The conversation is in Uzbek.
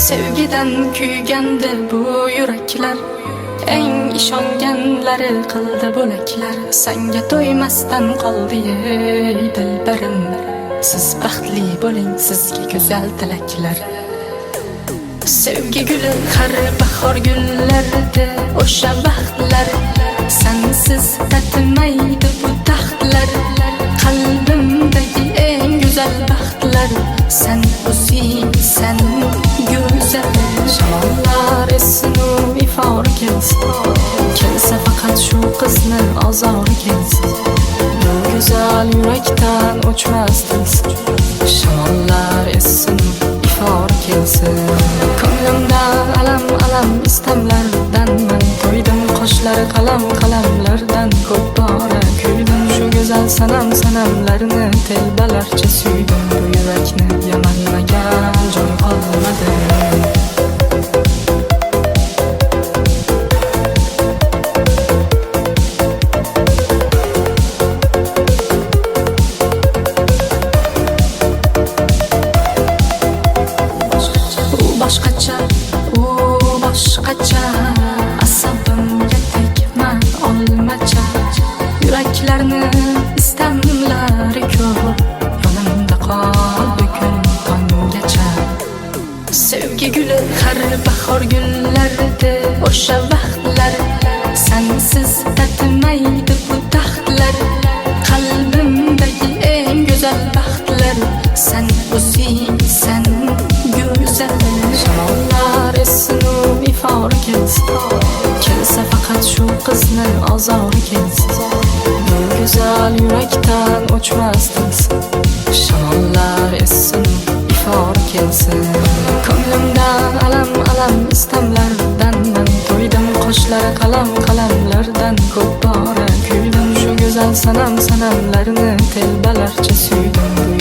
Sevgiden kuygandi bu yuraklar, eng ishonganlari qildi bo'laklar. Senga to'ymasdan qoldi ey dilbarim. Siz baxtli bo'ling, sizga go'zal tilaklar. Sevgi guli har bahor gullarida o'sha baxtlar, sensiz tatmaydi bu taxtlar. Qalbimdagi eng go'zal baxtlar, sen o'zing, sen go'zal. Shamollar esinu ifor kelsin, kelsa faqat shu qizni ozori kelsin. Bu go'zal yurakdan o'chmas tilsin. Shamollar esinu ifor kelsin. Ko'nglimdan alam istamlardan men to'ydim. Qoshlari qalamlardan ko'p bora kuydim. Shu go'zal sanamlarni telbalarcha suydim. Bu yurakni yamanmagan joy qolmadi. Boshqacha asabimga tegman olmacha. Yuraklarni istamlari ko'p, yonimda qol bugun tonggacha. Sevgi guli har bahor gullarida o'sha vaqtlar, sensiz tatmaydi bu taxtlar. Qalbimdagi eng go'zal baxtlar, sen o'zing, sen go'zal. Shamollar esinu ifor kelsin, kelsa faqat shu qizni ozori kelsin. Bu go'zal yurakdan o'chmas tilsin. Shamollar essin, ifor kelsin. Ko'nglimdan alam istamlardan men to'ydim. Qoshlari qalamlardan ko'p bora kuydim. Shu go'zal sanamlarni telbalarcha suydim.